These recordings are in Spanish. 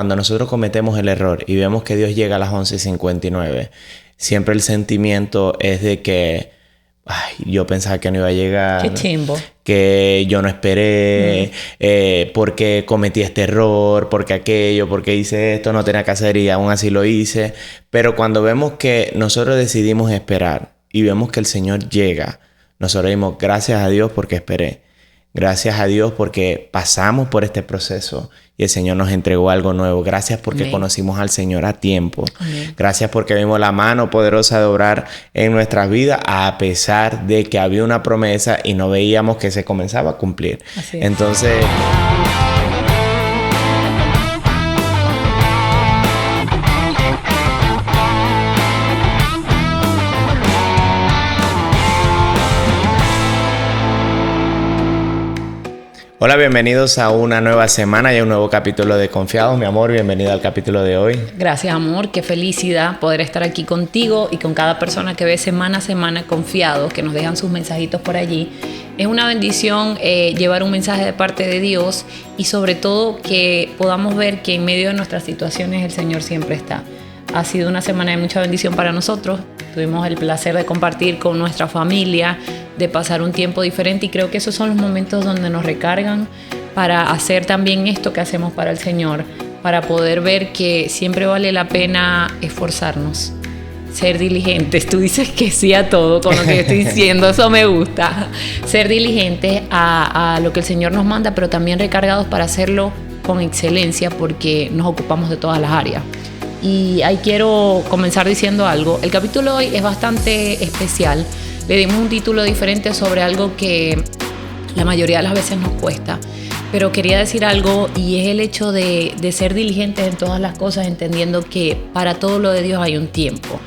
Cuando nosotros cometemos el error y vemos que Dios llega a las 11:59, siempre el sentimiento es de que ay, yo pensaba que no iba a llegar. Qué chimbo. Que yo no esperé, porque cometí este error, porque aquello, porque hice esto, no tenía que hacer y aún así lo hice. Pero cuando vemos que nosotros decidimos esperar y vemos que el Señor llega, nosotros dimos gracias a Dios porque esperé. Gracias a Dios porque pasamos por este proceso y el Señor nos entregó algo nuevo. Gracias porque Amén. conocimos al Señor a tiempo. Amén. Gracias porque vimos la mano poderosa de obrar en nuestras vidas a pesar de que había una promesa y no veíamos que se comenzaba a cumplir. Así es. Entonces... Hola, bienvenidos a una nueva semana y a un nuevo capítulo de Confiados. Mi amor, bienvenido al capítulo de hoy. Gracias, amor. Qué felicidad poder estar aquí contigo y con cada persona que ve semana a semana Confiados, que nos dejan sus mensajitos por allí. Es una bendición llevar un mensaje de parte de Dios y sobre todo que podamos ver que en medio de nuestras situaciones el Señor siempre está. Ha sido una semana de mucha bendición para nosotros. Tuvimos el placer de compartir con nuestra familia, de pasar un tiempo diferente y creo que esos son los momentos donde nos recargan para hacer también esto que hacemos para el Señor, para poder ver que siempre vale la pena esforzarnos, ser diligentes. Tú dices que sí a todo con lo que estoy diciendo, eso me gusta. Ser diligentes a lo que el Señor nos manda, pero también recargados para hacerlo con excelencia porque nos ocupamos de todas las áreas. Y ahí quiero comenzar diciendo algo. El capítulo de hoy es bastante especial. Le dimos un título diferente sobre algo que la mayoría de las veces nos cuesta. Pero quería decir algo y es el hecho de ser diligentes en todas las cosas, entendiendo que para todo lo de Dios hay un tiempo.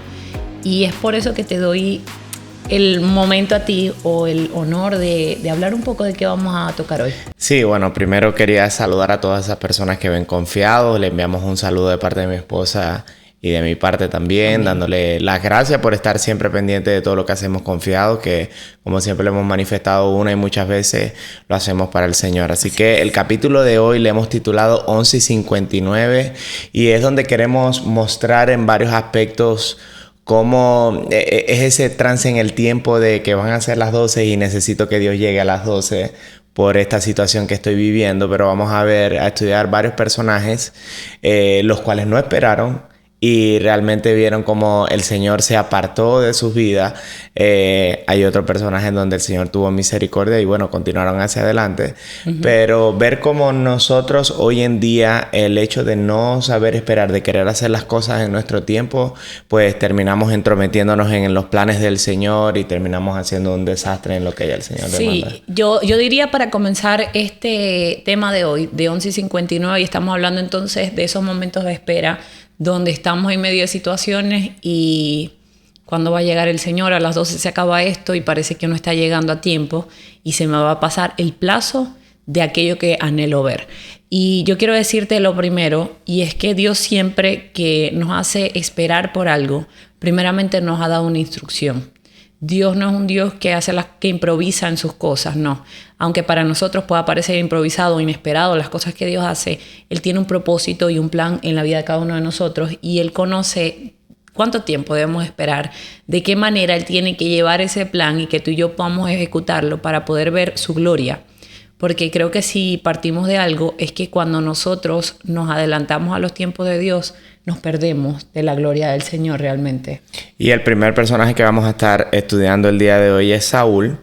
Y es por eso que te doy el momento a ti o el honor de hablar un poco de qué vamos a tocar hoy. Sí, bueno, primero quería saludar a todas esas personas que ven Confiados. Le enviamos un saludo de parte de mi esposa y de mi parte también, amén, dándole las gracias por estar siempre pendiente de todo lo que hacemos Confiados, que como siempre le hemos manifestado una y muchas veces lo hacemos para el Señor. Así que el capítulo de hoy le hemos titulado 11:59 y es donde queremos mostrar en varios aspectos cómo es ese trance en el tiempo de que van a ser las 12 y necesito que Dios llegue a las 12 por esta situación que estoy viviendo. Pero vamos a estudiar varios personajes, los cuales no esperaron y realmente vieron cómo el Señor se apartó de sus vidas. Hay otro personaje en donde el Señor tuvo misericordia y bueno, continuaron hacia adelante. Pero ver cómo nosotros hoy en día, el hecho de no saber esperar, de querer hacer las cosas en nuestro tiempo, pues terminamos entrometiéndonos en los planes del Señor y terminamos haciendo un desastre en lo que ya el Señor demanda. Sí, yo diría para comenzar este tema de hoy, de 11:59, y estamos hablando entonces de esos momentos de espera donde estamos en medio de situaciones y cuando va a llegar el Señor, a las 12 se acaba esto y parece que no está llegando a tiempo y se me va a pasar el plazo de aquello que anhelo ver. Y yo quiero decirte lo primero, y es que Dios siempre que nos hace esperar por algo, primeramente nos ha dado una instrucción. Dios no es un Dios que que improvisa en sus cosas, no. Aunque para nosotros pueda parecer improvisado o inesperado las cosas que Dios hace, Él tiene un propósito y un plan en la vida de cada uno de nosotros y Él conoce cuánto tiempo debemos esperar, de qué manera Él tiene que llevar ese plan y que tú y yo podamos ejecutarlo para poder ver su gloria. Porque creo que si partimos de algo es que cuando nosotros nos adelantamos a los tiempos de Dios, nos perdemos de la gloria del Señor realmente. Y el primer personaje que vamos a estar estudiando el día de hoy es Saúl.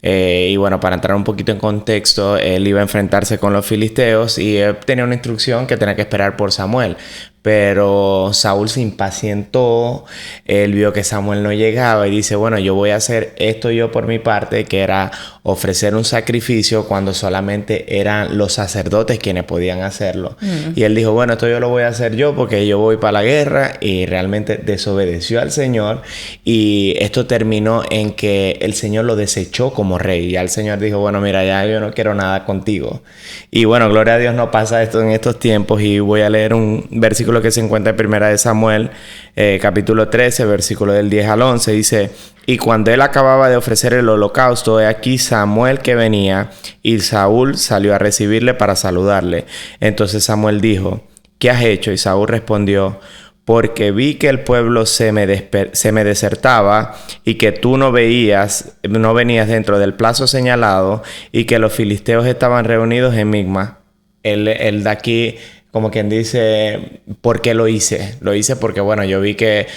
Y bueno, para entrar un poquito en contexto, él iba a enfrentarse con los filisteos y él tenía una instrucción que tenía que esperar por Samuel. Pero Saúl se impacientó, él vio que Samuel no llegaba y dice, bueno, yo voy a hacer esto yo por mi parte, que era ofrecer un sacrificio cuando solamente eran los sacerdotes quienes podían hacerlo. Y él dijo, bueno, esto yo lo voy a hacer yo porque yo voy para la guerra, y realmente desobedeció al Señor y esto terminó en que el Señor lo desechó como rey. Ya el Señor dijo, bueno, mira, ya yo no quiero nada contigo. Y bueno, gloria a Dios, no pasa esto en estos tiempos y voy a leer un versículo que se encuentra en 1 de Samuel, capítulo 13, versículo del 10 al 11, dice: y cuando él acababa de ofrecer el holocausto, he aquí Samuel que venía, y Saúl salió a recibirle para saludarle. Entonces Samuel dijo: ¿qué has hecho? Y Saúl respondió: porque vi que el pueblo se me desertaba y que tú no venías dentro del plazo señalado y que los filisteos estaban reunidos en Migma. Él de aquí, como quien dice, ¿por qué lo hice? Lo hice porque, bueno, yo vi que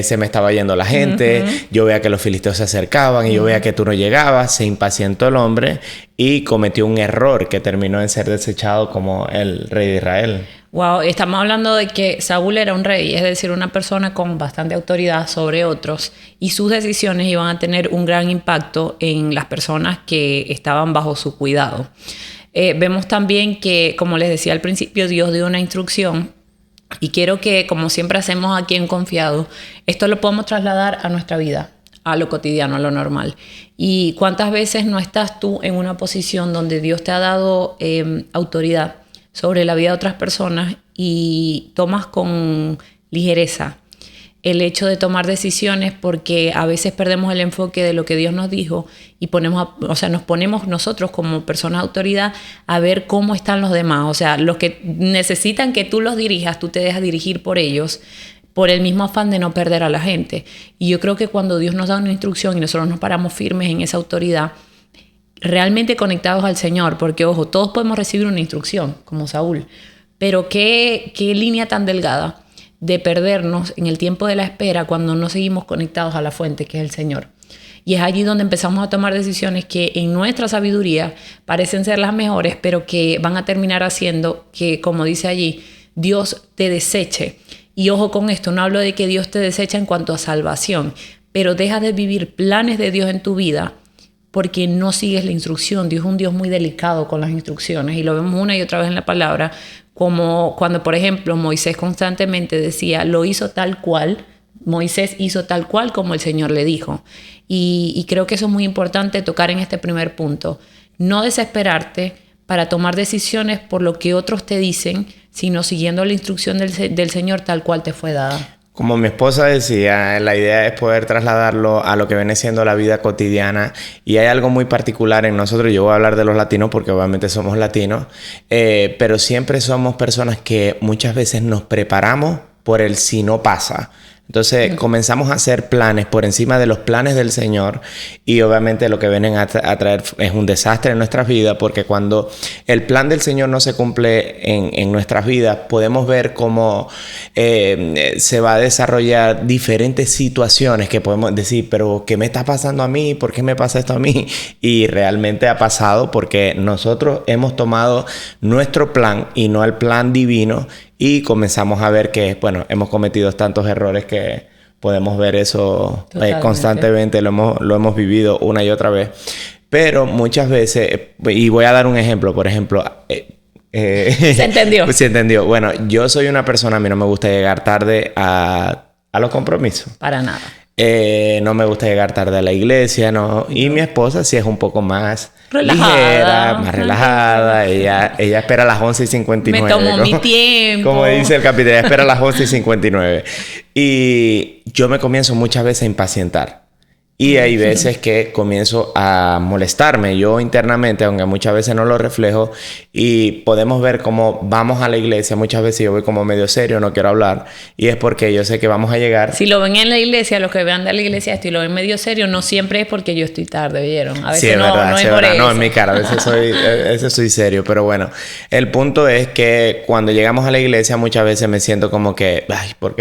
se me estaba yendo la gente, yo veía que los filisteos se acercaban y yo veía que tú no llegabas, se impacientó el hombre y cometió un error que terminó en ser desechado como el rey de Israel. Wow, estamos hablando de que Saúl era un rey, es decir, una persona con bastante autoridad sobre otros, y sus decisiones iban a tener un gran impacto en las personas que estaban bajo su cuidado. Vemos también que, como les decía al principio, Dios dio una instrucción, y quiero que, como siempre hacemos aquí en Confiado, esto lo podemos trasladar a nuestra vida, a lo cotidiano, a lo normal. Y cuántas veces no estás tú en una posición donde Dios te ha dado autoridad sobre la vida de otras personas y tomas con ligereza el hecho de tomar decisiones, porque a veces perdemos el enfoque de lo que Dios nos dijo y nos ponemos nosotros como personas de autoridad a ver cómo están los demás. O sea, los que necesitan que tú los dirijas, tú te dejas dirigir por ellos, por el mismo afán de no perder a la gente. Y yo creo que cuando Dios nos da una instrucción y nosotros nos paramos firmes en esa autoridad, realmente conectados al Señor, porque ojo, todos podemos recibir una instrucción, como Saúl, pero qué línea tan delgada de perdernos en el tiempo de la espera cuando no seguimos conectados a la fuente, que es el Señor. Y es allí donde empezamos a tomar decisiones que en nuestra sabiduría parecen ser las mejores, pero que van a terminar haciendo que, como dice allí, Dios te deseche. Y ojo con esto, no hablo de que Dios te desecha en cuanto a salvación, pero dejas de vivir planes de Dios en tu vida porque no sigues la instrucción. Dios es un Dios muy delicado con las instrucciones y lo vemos una y otra vez en la palabra, como cuando, por ejemplo, Moisés constantemente decía, lo hizo tal cual, Moisés hizo tal cual como el Señor le dijo. Y creo que eso es muy importante tocar en este primer punto. No desesperarte para tomar decisiones por lo que otros te dicen, sino siguiendo la instrucción del Señor tal cual te fue dada. Como mi esposa decía, la idea es poder trasladarlo a lo que viene siendo la vida cotidiana, y hay algo muy particular en nosotros. Yo voy a hablar de los latinos porque obviamente somos latinos, pero siempre somos personas que muchas veces nos preparamos por el si no pasa. Entonces comenzamos a hacer planes por encima de los planes del Señor, y obviamente lo que vienen a traer es un desastre en nuestras vidas, porque cuando el plan del Señor no se cumple en nuestras vidas, podemos ver cómo se va a desarrollar diferentes situaciones que podemos decir, pero ¿qué me está pasando a mí? ¿Por qué me pasa esto a mí? Y realmente ha pasado porque nosotros hemos tomado nuestro plan y no el plan divino, y comenzamos a ver que, bueno, hemos cometido tantos errores que podemos ver eso constantemente. Lo hemos vivido una y otra vez. Pero muchas veces, y voy a dar un ejemplo, por ejemplo... ¿Se entendió? Se entendió. Bueno, yo soy una persona, a mí no me gusta llegar tarde a los compromisos. Para nada. No me gusta llegar tarde a la iglesia, ¿no? Y mi esposa sí es un poco más ligera, más relajada. Ella espera a las 11:59. Me tomó mi tiempo. Como dice el capitán, ella espera a las 11:59. Y yo me comienzo muchas veces a impacientar. Y hay veces que comienzo a molestarme yo internamente, aunque muchas veces no lo reflejo. Y podemos ver cómo vamos a la iglesia. Muchas veces yo voy como medio serio, no quiero hablar. Y es porque yo sé que vamos a llegar. Si lo ven en la iglesia, los que vean de la iglesia esto y lo ven medio serio, no siempre es porque yo estoy tarde, ¿vieron? A veces sí, es verdad, no sí, es por eso. No, en mi cara, a veces soy serio. Pero bueno, el punto es que cuando llegamos a la iglesia muchas veces me siento como que, ay, ¿por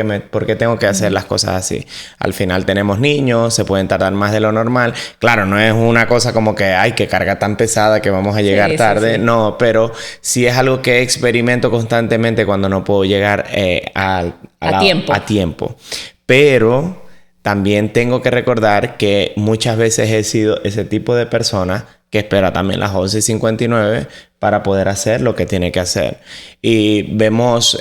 qué tengo que hacer las cosas así? Al final tenemos niños, se pueden tardar más de lo normal. Claro, no es una cosa como que, ay, qué carga tan pesada que vamos a llegar tarde. Sí. No, pero sí es algo que experimento constantemente cuando no puedo llegar a tiempo. Pero también tengo que recordar que muchas veces he sido ese tipo de persona que espera también las 11:59 para poder hacer lo que tiene que hacer. Y vemos,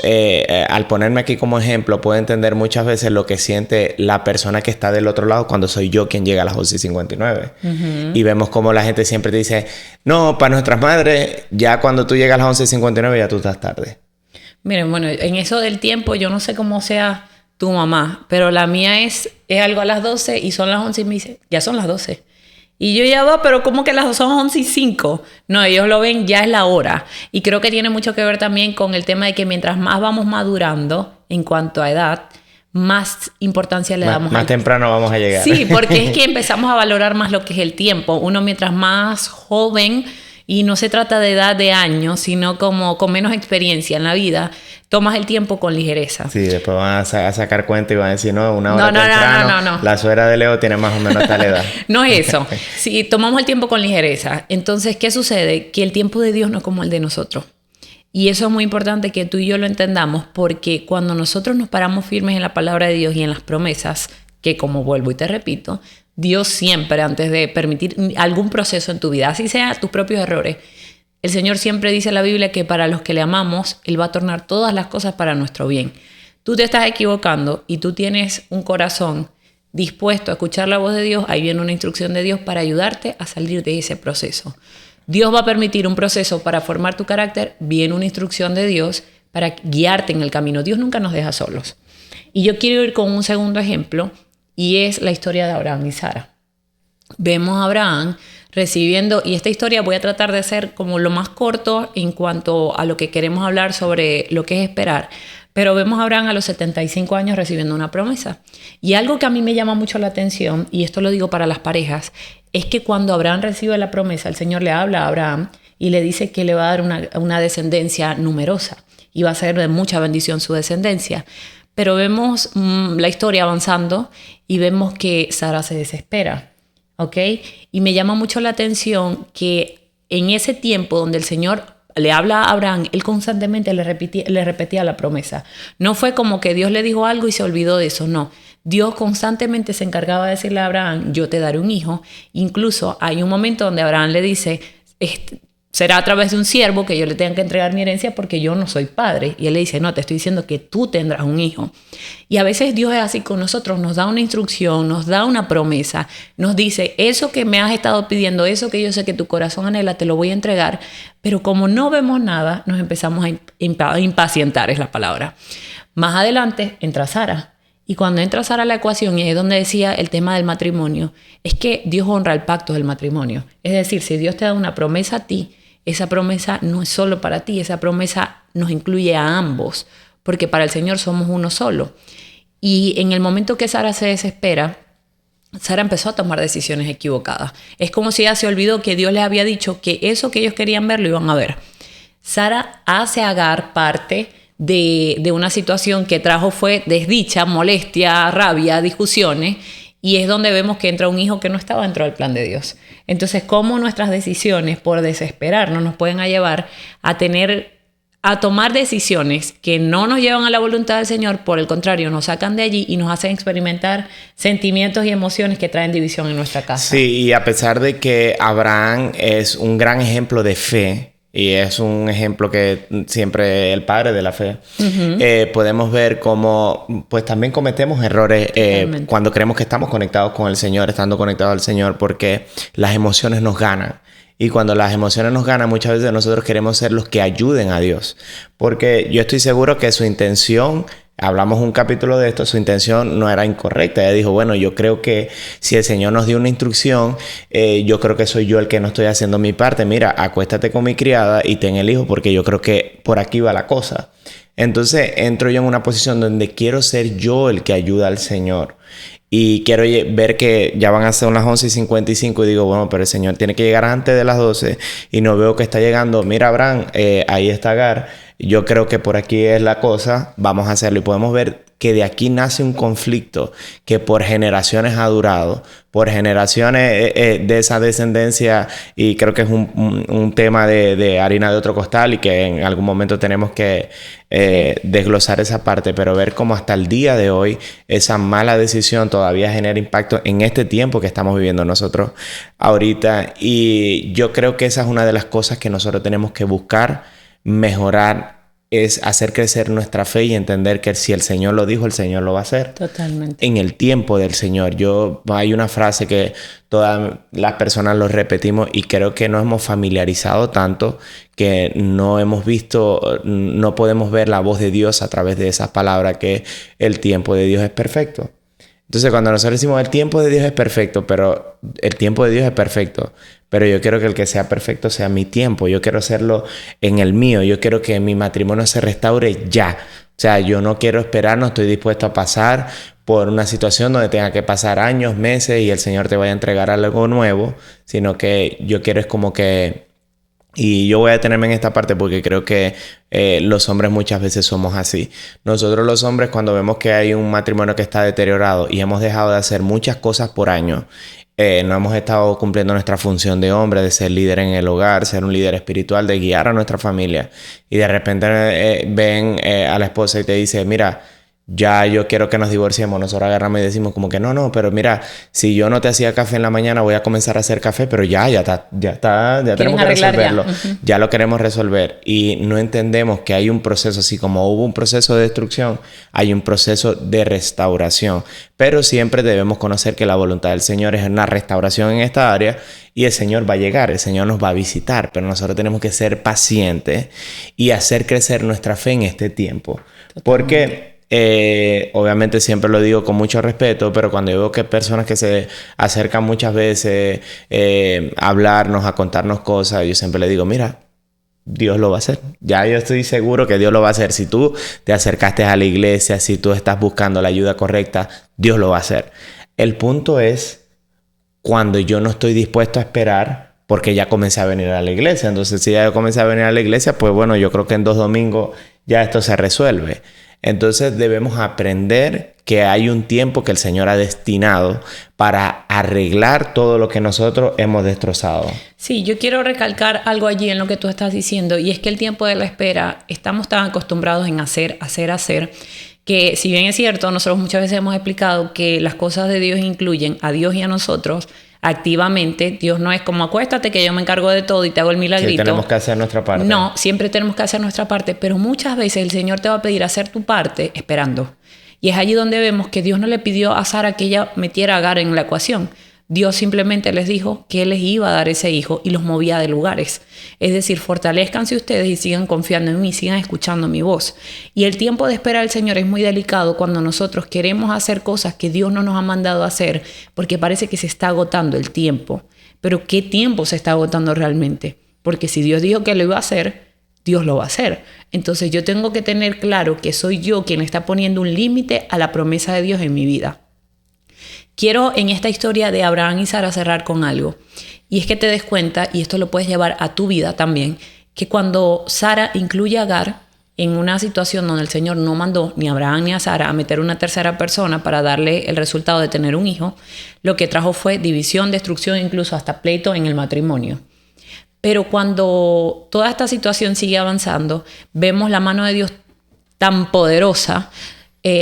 al ponerme aquí como ejemplo, puedo entender muchas veces lo que siente la persona que está del otro lado cuando soy yo quien llega a las 11:59. Y vemos como la gente siempre te dice, no, para nuestras madres, ya cuando tú llegas a las 11:59 ya tú estás tarde. Miren, bueno, en eso del tiempo, yo no sé cómo sea tu mamá, pero la mía es algo a las 12 y son las 11 y me dice, ya son las 12. Y yo ya va, pero ¿cómo que las son 11:05? No, ellos lo ven, ya es la hora. Y creo que tiene mucho que ver también con el tema de que mientras más vamos madurando en cuanto a edad, más importancia le damos. Más temprano vamos a llegar. Sí, porque es que empezamos a valorar más lo que es el tiempo. Uno mientras más joven, y no se trata de edad de años, sino como con menos experiencia en la vida, tomas el tiempo con ligereza. Sí, después van a sacar cuenta y van a decir, no, una hora temprano, no. La suegra de Leo tiene más o menos tal edad. No es eso. Si tomamos el tiempo con ligereza, entonces, ¿qué sucede? Que el tiempo de Dios no es como el de nosotros. Y eso es muy importante que tú y yo lo entendamos, porque cuando nosotros nos paramos firmes en la palabra de Dios y en las promesas, que como vuelvo y te repito, Dios siempre, antes de permitir algún proceso en tu vida, así sea tus propios errores, el Señor siempre dice en la Biblia que para los que le amamos, Él va a tornar todas las cosas para nuestro bien. Tú te estás equivocando y tú tienes un corazón dispuesto a escuchar la voz de Dios, ahí viene una instrucción de Dios para ayudarte a salir de ese proceso. Dios va a permitir un proceso para formar tu carácter, viene una instrucción de Dios para guiarte en el camino. Dios nunca nos deja solos. Y yo quiero ir con un segundo ejemplo, y es la historia de Abraham y Sara. Vemos a Abraham recibiendo, y esta historia voy a tratar de ser como lo más corto en cuanto a lo que queremos hablar sobre lo que es esperar, pero vemos a Abraham a los 75 años recibiendo una promesa. Y algo que a mí me llama mucho la atención, y esto lo digo para las parejas, es que cuando Abraham recibe la promesa, el Señor le habla a Abraham y le dice que le va a dar una descendencia numerosa y va a ser de mucha bendición su descendencia. Pero vemos la historia avanzando y vemos que Sara se desespera, ¿ok? Y me llama mucho la atención que en ese tiempo donde el Señor le habla a Abraham, él constantemente le repetía la promesa. No fue como que Dios le dijo algo y se olvidó de eso, no. Dios constantemente se encargaba de decirle a Abraham, yo te daré un hijo. Incluso hay un momento donde Abraham le dice, será a través de un siervo que yo le tenga que entregar mi herencia porque yo no soy padre. Y él le dice, no, te estoy diciendo que tú tendrás un hijo. Y a veces Dios es así con nosotros, nos da una instrucción, nos da una promesa, nos dice, eso que me has estado pidiendo, eso que yo sé que tu corazón anhela, te lo voy a entregar. Pero como no vemos nada, nos empezamos a impacientar, es la palabra. Más adelante entra Sara. Y cuando entra Sara a la ecuación, y es donde decía el tema del matrimonio, es que Dios honra el pacto del matrimonio. Es decir, si Dios te da una promesa a ti, esa promesa no es solo para ti, esa promesa nos incluye a ambos, porque para el Señor somos uno solo. Y en el momento que Sara se desespera, Sara empezó a tomar decisiones equivocadas. Es como si ella se olvidó que Dios les había dicho que eso que ellos querían ver lo iban a ver. Sara hace a Agar parte de una situación que trajo fue desdicha, molestia, rabia, discusiones, y es donde vemos que entra un hijo que no estaba dentro del plan de Dios. Entonces, cómo nuestras decisiones por desesperarnos nos pueden llevar a tomar decisiones que no nos llevan a la voluntad del Señor, por el contrario, nos sacan de allí y nos hacen experimentar sentimientos y emociones que traen división en nuestra casa. Sí, y a pesar de que Abraham es un gran ejemplo de fe, y es un ejemplo que siempre el padre de la fe, podemos ver cómo pues también cometemos errores cuando creemos que estamos conectados con el Señor, estando conectados al Señor, porque las emociones nos ganan. Y cuando las emociones nos ganan, muchas veces nosotros queremos ser los que ayuden a Dios. Porque yo estoy seguro que su intención, hablamos un capítulo de esto, su intención no era incorrecta. Ella dijo, bueno, yo creo que si el Señor nos dio una instrucción, yo creo que soy yo el que no estoy haciendo mi parte. Mira, acuéstate con mi criada y ten el hijo porque yo creo que por aquí va la cosa. Entonces entro yo en una posición donde quiero ser yo el que ayuda al Señor. Y quiero ver que ya van a ser las 11:55 y digo, bueno, pero el Señor tiene que llegar antes de las 12 y no veo que está llegando. Mira, Abraham, ahí está Agar. Yo creo que por aquí es la cosa. Vamos a hacerlo. Y podemos ver que de aquí nace un conflicto que por generaciones ha durado. Por generaciones de esa descendencia. Y creo que es un tema de harina de otro costal y que en algún momento tenemos que desglosar esa parte. Pero ver cómo hasta el día de hoy esa mala decisión todavía genera impacto en este tiempo que estamos viviendo nosotros ahorita. Y yo creo que esa es una de las cosas que nosotros tenemos que buscar mejorar, es hacer crecer nuestra fe y entender que si el Señor lo dijo, el Señor lo va a hacer. Totalmente. En el tiempo del Señor. Hay una frase que todas las personas lo repetimos y creo que nos hemos familiarizado tanto que no hemos visto, no podemos ver la voz de Dios a través de esas palabras, que el tiempo de Dios es perfecto. Entonces, cuando nosotros decimos el tiempo de Dios es perfecto, pero el tiempo de Dios es perfecto, pero yo quiero que el que sea perfecto sea mi tiempo. Yo quiero hacerlo en el mío. Yo quiero que mi matrimonio se restaure ya. O sea, yo no quiero esperar, no estoy dispuesto a pasar por una situación donde tenga que pasar años, meses y el Señor te vaya a entregar algo nuevo, sino que yo quiero es como que... Y yo voy a detenerme en esta parte porque creo que los hombres muchas veces somos así. Nosotros los hombres, cuando vemos que hay un matrimonio que está deteriorado y hemos dejado de hacer muchas cosas por años, no hemos estado cumpliendo nuestra función de hombre, de ser líder en el hogar, ser un líder espiritual, de guiar a nuestra familia, y de repente ven a la esposa y te dice, mira, ya yo quiero que nos divorciemos. Nosotros agarramos y decimos como que no, pero mira, si yo no te hacía café en la mañana, voy a comenzar a hacer café, pero ya tenemos que resolverlo. Ya lo queremos resolver. Y no entendemos que hay un proceso, así como hubo un proceso de destrucción, hay un proceso de restauración. Pero siempre debemos conocer que la voluntad del Señor es una restauración en esta área y el Señor va a llegar, el Señor nos va a visitar, pero nosotros tenemos que ser pacientes y hacer crecer nuestra fe en este tiempo. Porque... obviamente siempre lo digo con mucho respeto, pero cuando yo veo que personas que se acercan muchas veces a hablarnos, a contarnos cosas, yo siempre le digo, mira, Dios lo va a hacer. Ya yo estoy seguro que Dios lo va a hacer. Si tú te acercaste a la iglesia, si tú estás buscando la ayuda correcta, Dios lo va a hacer. El punto es cuando yo no estoy dispuesto a esperar porque ya comencé a venir a la iglesia. Entonces, si ya yo comencé a venir a la iglesia, pues bueno, yo creo que en 2 domingos ya esto se resuelve. Entonces debemos aprender que hay un tiempo que el Señor ha destinado para arreglar todo lo que nosotros hemos destrozado. Sí, yo quiero recalcar algo allí en lo que tú estás diciendo, y es que el tiempo de la espera, estamos tan acostumbrados en hacer, que si bien es cierto, nosotros muchas veces hemos explicado que las cosas de Dios incluyen a Dios y a nosotros activamente. Dios no es como acuéstate que yo me encargo de todo y te hago el milagrito. Sí, tenemos que hacer nuestra parte. No, siempre tenemos que hacer nuestra parte, pero muchas veces el Señor te va a pedir hacer tu parte esperando. Y es allí donde vemos que Dios no le pidió a Sara que ella metiera a Agar en la ecuación. Dios simplemente les dijo que Él les iba a dar ese hijo y los movía de lugares. Es decir, fortalezcanse ustedes y sigan confiando en mí, sigan escuchando mi voz. Y el tiempo de espera del Señor es muy delicado cuando nosotros queremos hacer cosas que Dios no nos ha mandado a hacer porque parece que se está agotando el tiempo. Pero ¿qué tiempo se está agotando realmente? Porque si Dios dijo que lo iba a hacer, Dios lo va a hacer. Entonces yo tengo que tener claro que soy yo quien está poniendo un límite a la promesa de Dios en mi vida. Quiero en esta historia de Abraham y Sara cerrar con algo. Y es que te des cuenta, y esto lo puedes llevar a tu vida también, que cuando Sara incluye a Agar en una situación donde el Señor no mandó ni a Abraham ni a Sara a meter una tercera persona para darle el resultado de tener un hijo, lo que trajo fue división, destrucción, incluso hasta pleito en el matrimonio. Pero cuando toda esta situación sigue avanzando, vemos la mano de Dios tan poderosa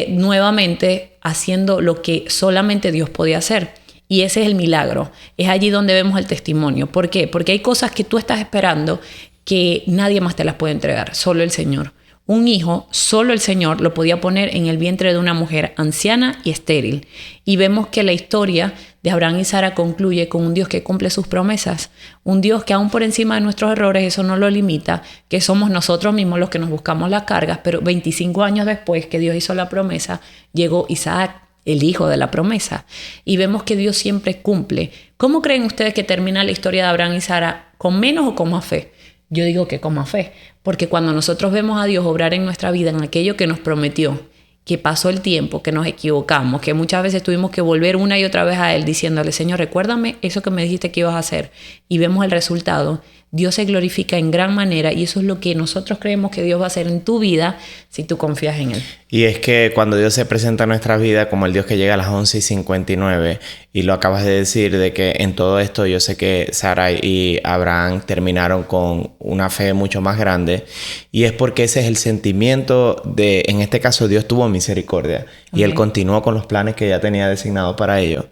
nuevamente haciendo lo que solamente Dios podía hacer. Y ese es el milagro. Es allí donde vemos el testimonio. ¿Por qué? Porque hay cosas que tú estás esperando que nadie más te las puede entregar, solo el Señor. Un hijo, solo el Señor lo podía poner en el vientre de una mujer anciana y estéril. Y vemos que la historia de Abraham y Sara concluye con un Dios que cumple sus promesas. Un Dios que aún por encima de nuestros errores, eso no lo limita, que somos nosotros mismos los que nos buscamos las cargas, pero 25 años después que Dios hizo la promesa, llegó Isaac, el hijo de la promesa. Y vemos que Dios siempre cumple. ¿Cómo creen ustedes que termina la historia de Abraham y Sara? ¿Con menos o con más fe? Yo digo que con más fe, porque cuando nosotros vemos a Dios obrar en nuestra vida en aquello que nos prometió, que pasó el tiempo, que nos equivocamos, que muchas veces tuvimos que volver una y otra vez a Él diciéndole, Señor, recuérdame eso que me dijiste que ibas a hacer, y vemos el resultado, Dios se glorifica en gran manera, y eso es lo que nosotros creemos que Dios va a hacer en tu vida si tú confías en Él. Y es que cuando Dios se presenta en nuestra vida como el Dios que llega a las 11:59, y lo acabas de decir, de que en todo esto yo sé que Sara y Abraham terminaron con una fe mucho más grande, y es porque ese es el sentimiento de, en este caso Dios tuvo misericordia, y Él continuó con los planes que ya tenía designados para ellos.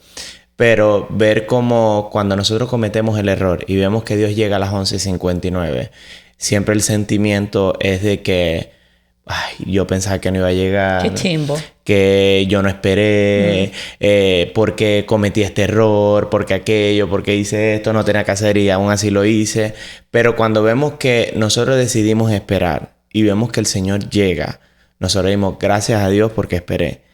Pero ver cómo cuando nosotros cometemos el error y vemos que Dios llega a las 11:59, siempre el sentimiento es de que yo pensaba que no iba a llegar. Qué chimbo. Que yo no esperé, porque cometí este error, porque aquello, porque hice esto, no tenía que hacer y aún así lo hice. Pero cuando vemos que nosotros decidimos esperar y vemos que el Señor llega, nosotros dimos gracias a Dios porque esperé.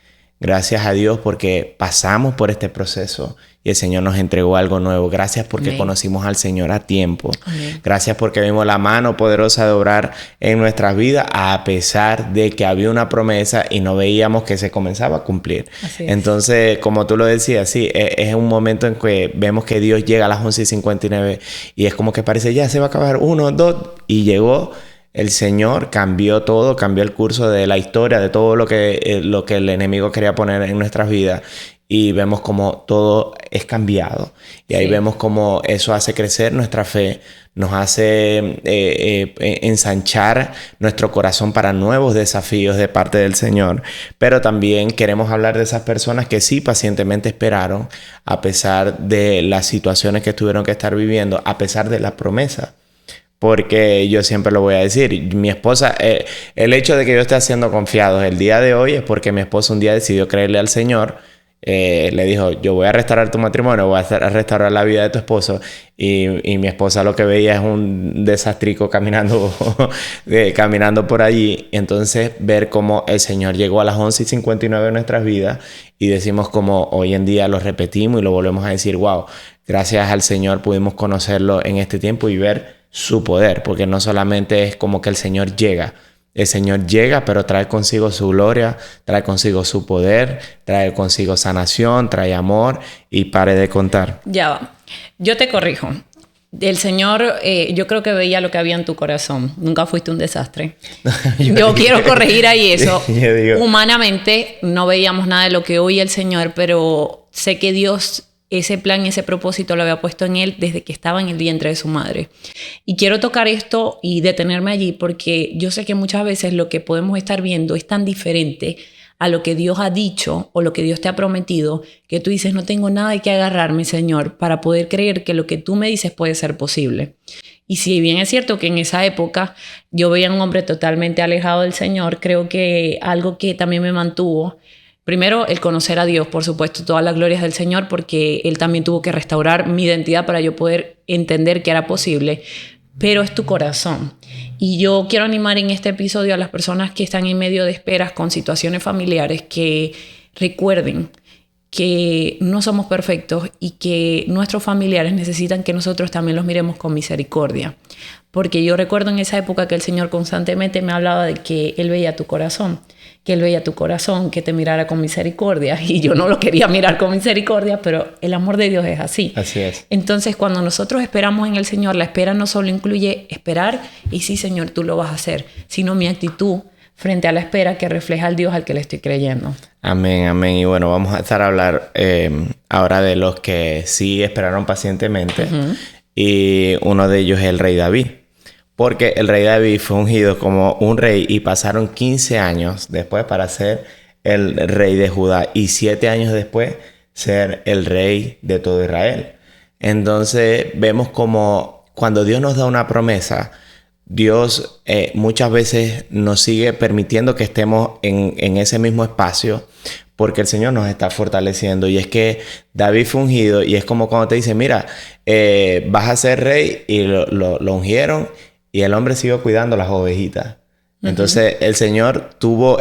Gracias a Dios porque pasamos por este proceso y el Señor nos entregó algo nuevo. Gracias porque Amén. conocimos al Señor a tiempo. Amén. Gracias porque vimos la mano poderosa de obrar en nuestras vidas a pesar de que había una promesa y no veíamos que se comenzaba a cumplir. Así es. Entonces, como tú lo decías, sí, es un momento en que vemos que Dios llega a las 11:59 y es como que parece ya se va a acabar 1, 2 y llegó. El Señor cambió todo, cambió el curso de la historia, de todo lo que el enemigo quería poner en nuestras vidas. Y vemos como todo es cambiado. Y ahí vemos como eso hace crecer nuestra fe, nos hace ensanchar nuestro corazón para nuevos desafíos de parte del Señor. Pero también queremos hablar de esas personas que sí pacientemente esperaron, a pesar de las situaciones que tuvieron que estar viviendo, a pesar de la promesa. Porque yo siempre lo voy a decir, mi esposa, el hecho de que yo esté siendo confiado el día de hoy es porque mi esposa un día decidió creerle al Señor. Le dijo, yo voy a restaurar tu matrimonio, voy a restaurar la vida de tu esposo. Y mi esposa lo que veía es un desastrico caminando por allí. Entonces ver cómo el Señor llegó a las 11:59 de nuestras vidas y decimos como hoy en día lo repetimos y lo volvemos a decir, wow, gracias al Señor pudimos conocerlo en este tiempo y ver su poder, porque no solamente es como que el Señor llega, pero trae consigo su gloria, trae consigo su poder, trae consigo sanación, trae amor y pare de contar. Ya va. Yo te corrijo. El Señor, yo creo que veía lo que había en tu corazón. Nunca fuiste un desastre. Yo quiero corregir ahí eso. Humanamente no veíamos nada de lo que oía el Señor, pero sé que Dios ese plan y ese propósito lo había puesto en él desde que estaba en el vientre de su madre. Y quiero tocar esto y detenerme allí porque yo sé que muchas veces lo que podemos estar viendo es tan diferente a lo que Dios ha dicho o lo que Dios te ha prometido, que tú dices, no tengo nada de qué agarrarme, Señor, para poder creer que lo que tú me dices puede ser posible. Y si bien es cierto que en esa época yo veía a un hombre totalmente alejado del Señor, creo que algo que también me mantuvo, primero, el conocer a Dios, por supuesto, todas las glorias del Señor, porque Él también tuvo que restaurar mi identidad para yo poder entender que era posible, pero es tu corazón. Y yo quiero animar en este episodio a las personas que están en medio de esperas con situaciones familiares que recuerden que no somos perfectos y que nuestros familiares necesitan que nosotros también los miremos con misericordia. Porque yo recuerdo en esa época que el Señor constantemente me hablaba de que Él veía tu corazón, que te mirara con misericordia. Y yo no lo quería mirar con misericordia, pero el amor de Dios es así. Así es. Entonces, cuando nosotros esperamos en el Señor, la espera no solo incluye esperar, y sí, Señor, tú lo vas a hacer, sino mi actitud frente a la espera que refleja al Dios al que le estoy creyendo. Amén, amén. Y bueno, vamos a estar a hablar ahora de los que sí esperaron pacientemente. Y uno de ellos es el rey David. Porque el rey David fue ungido como un rey y pasaron 15 años después para ser el rey de Judá y 7 años después ser el rey de todo Israel. Entonces vemos como cuando Dios nos da una promesa, Dios muchas veces nos sigue permitiendo que estemos en ese mismo espacio porque el Señor nos está fortaleciendo. Y es que David fue ungido y es como cuando te dice, mira, vas a ser rey y lo ungieron. Y el hombre siguió cuidando las ovejitas. Entonces el Señor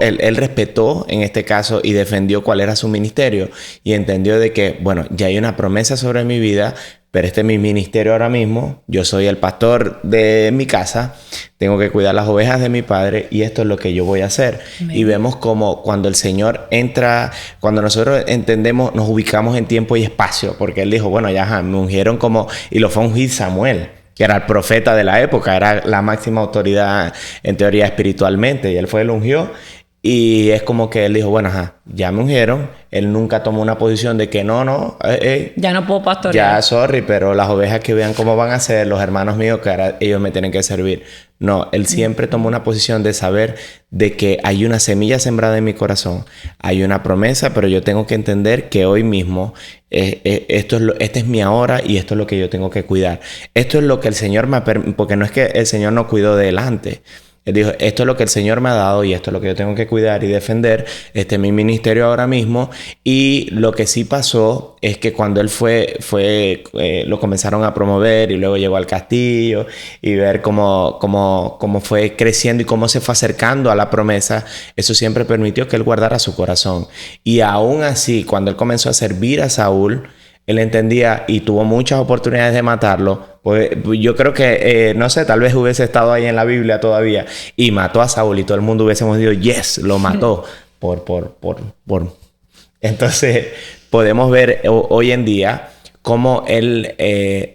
él respetó en este caso y defendió cuál era su ministerio. Y entendió de que, bueno, ya hay una promesa sobre mi vida, pero este es mi ministerio ahora mismo. Yo soy el pastor de mi casa. Tengo que cuidar las ovejas de mi padre y esto es lo que yo voy a hacer. Amén. Y vemos como cuando el Señor entra, cuando nosotros entendemos, nos ubicamos en tiempo y espacio. Porque Él dijo, bueno, ya me ungieron como... Y lo fue a ungir Samuel, que era el profeta de la época, era la máxima autoridad en teoría espiritualmente, y él fue, lo ungió, y es como que él dijo, bueno, ya me ungieron, él nunca tomó una posición de que ya no puedo pastorear. Ya, sorry, pero las ovejas que vean cómo van a ser, los hermanos míos, que ahora ellos me tienen que servir. No, él siempre tomó una posición de saber de que hay una semilla sembrada en mi corazón, hay una promesa, pero yo tengo que entender que hoy mismo este es mi ahora y esto es lo que yo tengo que cuidar. Esto es lo que el Señor porque no es que el Señor no cuidó de él antes. Él dijo, esto es lo que el Señor me ha dado y esto es lo que yo tengo que cuidar y defender. Este es mi ministerio ahora mismo. Y lo que sí pasó es que cuando él lo comenzaron a promover y luego llegó al castillo y ver cómo fue creciendo y cómo se fue acercando a la promesa, eso siempre permitió que él guardara su corazón. Y aún así, cuando él comenzó a servir a Saúl, él entendía y tuvo muchas oportunidades de matarlo. Pues yo creo que, no sé, tal vez hubiese estado ahí en la Biblia todavía y mató a Saúl y todo el mundo hubiésemos dicho, yes, lo mató. Entonces, podemos ver hoy en día cómo el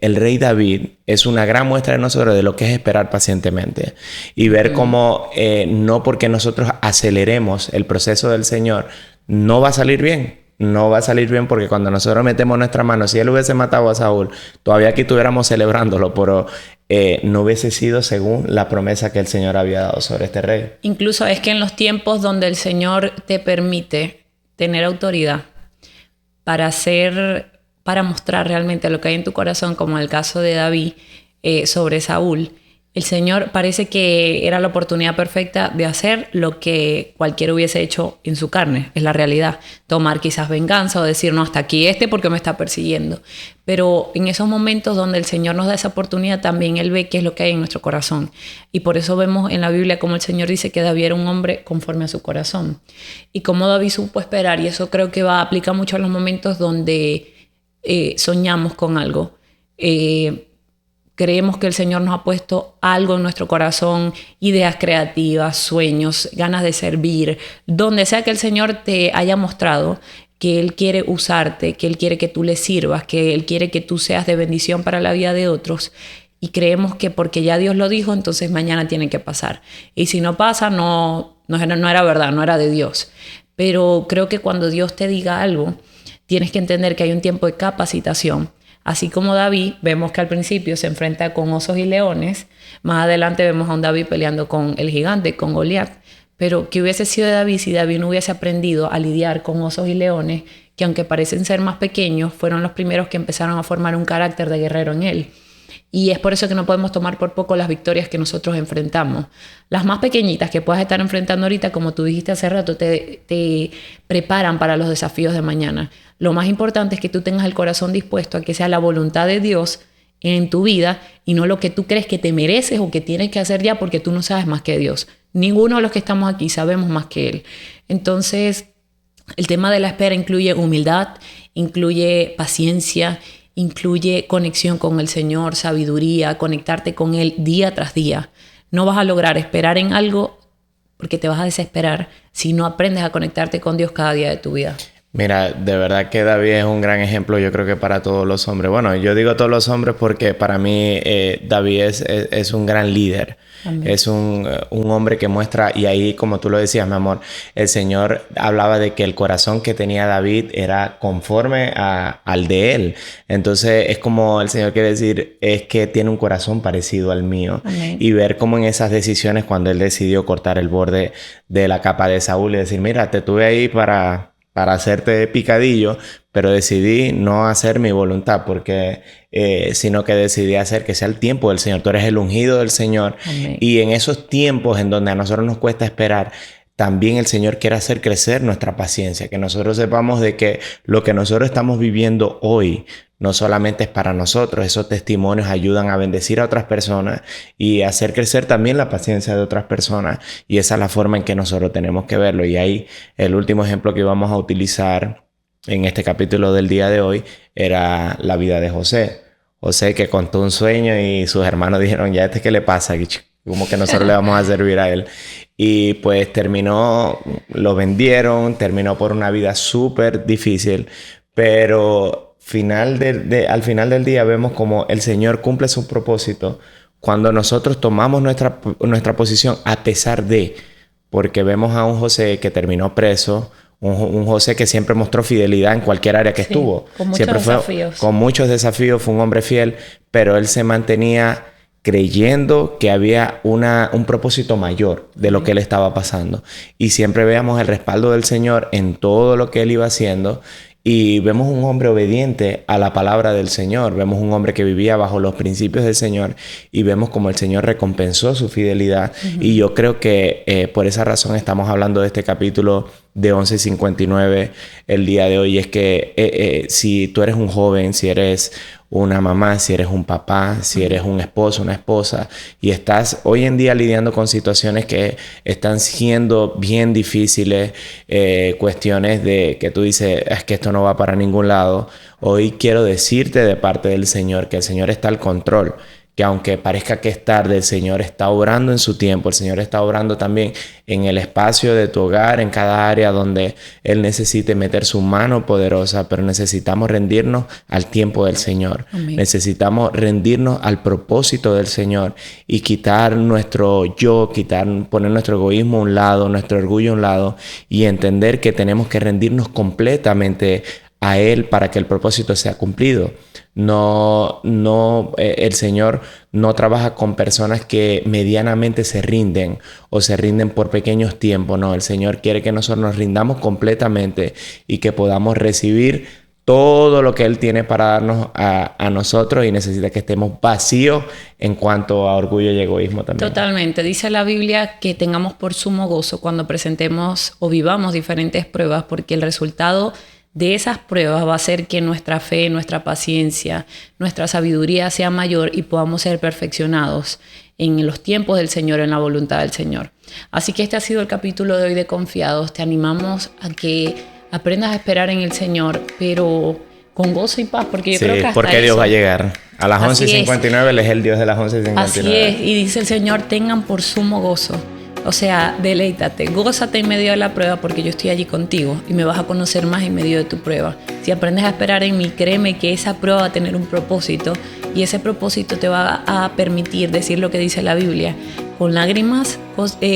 rey David es una gran muestra de nosotros de lo que es esperar pacientemente. Y ver cómo no porque nosotros aceleremos el proceso del Señor, no va a salir bien. No va a salir bien porque cuando nosotros metemos nuestra mano, si él hubiese matado a Saúl, todavía aquí estuviéramos celebrándolo, pero no hubiese sido según la promesa que el Señor había dado sobre este rey. Incluso es que en los tiempos donde el Señor te permite tener autoridad para mostrar realmente lo que hay en tu corazón, como en el caso de David sobre Saúl, el Señor parece que era la oportunidad perfecta de hacer lo que cualquiera hubiese hecho en su carne. Es la realidad. Tomar quizás venganza o decir, no, hasta aquí porque me está persiguiendo. Pero en esos momentos donde el Señor nos da esa oportunidad, también Él ve qué es lo que hay en nuestro corazón. Y por eso vemos en la Biblia como el Señor dice que David era un hombre conforme a su corazón. Y cómo David supo esperar. Y eso creo que aplica mucho a los momentos donde soñamos con algo. Creemos que el Señor nos ha puesto algo en nuestro corazón, ideas creativas, sueños, ganas de servir. Donde sea que el Señor te haya mostrado que Él quiere usarte, que Él quiere que tú le sirvas, que Él quiere que tú seas de bendición para la vida de otros. Y creemos que porque ya Dios lo dijo, entonces mañana tiene que pasar. Y si no pasa, no era verdad, no era de Dios. Pero creo que cuando Dios te diga algo, tienes que entender que hay un tiempo de capacitación. Así como David, vemos que al principio se enfrenta con osos y leones. Más adelante vemos a un David peleando con el gigante, con Goliat. Pero ¿qué hubiese sido de David si David no hubiese aprendido a lidiar con osos y leones, que aunque parecen ser más pequeños, fueron los primeros que empezaron a formar un carácter de guerrero en él? Y es por eso que no podemos tomar por poco las victorias que nosotros enfrentamos. Las más pequeñitas que puedas estar enfrentando ahorita, como tú dijiste hace rato, te preparan para los desafíos de mañana. Lo más importante es que tú tengas el corazón dispuesto a que sea la voluntad de Dios en tu vida y no lo que tú crees que te mereces o que tienes que hacer ya porque tú no sabes más que Dios. Ninguno de los que estamos aquí sabemos más que Él. Entonces, el tema de la espera incluye humildad, incluye paciencia, incluye conexión con el Señor, sabiduría, conectarte con Él día tras día. No vas a lograr esperar en algo porque te vas a desesperar si no aprendes a conectarte con Dios cada día de tu vida. Mira, de verdad que David es un gran ejemplo, yo creo que para todos los hombres. Bueno, yo digo todos los hombres porque para mí David es un gran líder. Amén. Es un hombre que muestra, y ahí como tú lo decías, mi amor, el Señor hablaba de que el corazón que tenía David era conforme al de él. Entonces es como el Señor quiere decir, es que tiene un corazón parecido al mío. Amén. Y ver cómo en esas decisiones, cuando él decidió cortar el borde de la capa de Saúl y decir, mira, te tuve ahí para hacerte picadillo, pero decidí no hacer mi voluntad sino que decidí hacer que sea el tiempo del Señor. Tú eres el ungido del Señor. Amén. Y en esos tiempos en donde a nosotros nos cuesta esperar, también el Señor quiere hacer crecer nuestra paciencia, que nosotros sepamos de que lo que nosotros estamos viviendo hoy no solamente es para nosotros. Esos testimonios ayudan a bendecir a otras personas y a hacer crecer también la paciencia de otras personas. Y esa es la forma en que nosotros tenemos que verlo. Y ahí el último ejemplo que vamos a utilizar en este capítulo del día de hoy era la vida de José. José que contó un sueño y sus hermanos dijeron, ya ¿qué le pasa? Como que nosotros le vamos a servir a él. Y pues lo vendieron, terminó por una vida súper difícil, pero al final del día vemos como el Señor cumple su propósito cuando nosotros tomamos nuestra posición a pesar de, porque vemos a un José que terminó preso, un José que siempre mostró fidelidad en cualquier área que estuvo. Con muchos desafíos. Con muchos desafíos, fue un hombre fiel, pero él se mantenía creyendo que había un propósito mayor de lo que él estaba pasando. Y siempre veamos el respaldo del Señor en todo lo que él iba haciendo. Y vemos un hombre obediente a la palabra del Señor. Vemos un hombre que vivía bajo los principios del Señor y vemos como el Señor recompensó su fidelidad. Y yo creo que por esa razón estamos hablando de este capítulo de 11:59 el día de hoy. Es que si tú eres un joven, si eres una mamá, si eres un papá, si eres un esposo, una esposa, y estás hoy en día lidiando con situaciones que están siendo bien difíciles, cuestiones de que tú dices, es que esto no va para ningún lado. Hoy quiero decirte de parte del Señor que el Señor está al control, que aunque parezca que es tarde, el Señor está obrando en su tiempo. El Señor está obrando también en el espacio de tu hogar, en cada área donde Él necesite meter su mano poderosa, pero necesitamos rendirnos al tiempo del Señor. Amén. Necesitamos rendirnos al propósito del Señor y quitar nuestro yo, poner nuestro egoísmo a un lado, nuestro orgullo a un lado y entender que tenemos que rendirnos completamente a Él para que el propósito sea cumplido. El Señor no trabaja con personas que medianamente se rinden o se rinden por pequeños tiempos. No, el Señor quiere que nosotros nos rindamos completamente y que podamos recibir todo lo que Él tiene para darnos a nosotros, y necesita que estemos vacíos en cuanto a orgullo y egoísmo también. Totalmente. Dice la Biblia que tengamos por sumo gozo cuando presentemos o vivamos diferentes pruebas, porque el resultado de esas pruebas va a hacer que nuestra fe, nuestra paciencia, nuestra sabiduría sea mayor y podamos ser perfeccionados en los tiempos del Señor, en la voluntad del Señor. Así que este ha sido el capítulo de hoy de Confiados. Te animamos a que aprendas a esperar en el Señor, pero con gozo y paz, porque yo creo que hasta porque Dios va a llegar. A las 11:59 Él es el Dios de las 11:59. Así es, y dice el Señor, tengan por sumo gozo. O sea, deleítate, gózate en medio de la prueba porque yo estoy allí contigo y me vas a conocer más en medio de tu prueba. Si aprendes a esperar en mí, créeme que esa prueba va a tener un propósito y ese propósito te va a permitir decir lo que dice la Biblia. Con lágrimas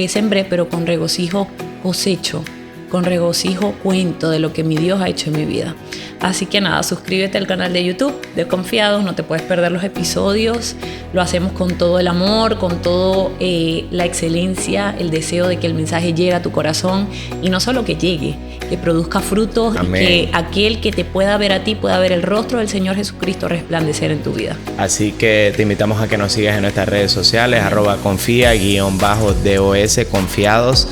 sembré, pero con regocijo cosecho. Con regocijo cuento de lo que mi Dios ha hecho en mi vida. Así que nada, suscríbete al canal de YouTube de Confiados, no te puedes perder los episodios. Lo hacemos con todo el amor, con todo la excelencia, el deseo de que el mensaje llegue a tu corazón y no solo que llegue, que produzca frutos. Amén. Y que aquel que te pueda ver a ti pueda ver el rostro del Señor Jesucristo resplandecer en tu vida. Así que te invitamos a que nos sigas en nuestras redes sociales, @confia_dos confiados.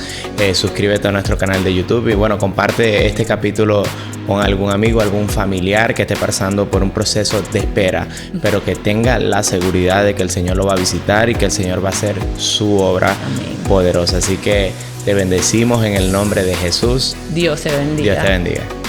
Suscríbete a nuestro canal de YouTube y bueno, comparte este capítulo con algún amigo, algún familiar que esté pasando por un proceso de espera, pero que tenga la seguridad de que el Señor lo va a visitar y que el Señor va a hacer su obra poderosa. Así que te bendecimos en el nombre de Jesús. Dios te bendiga. Dios te bendiga.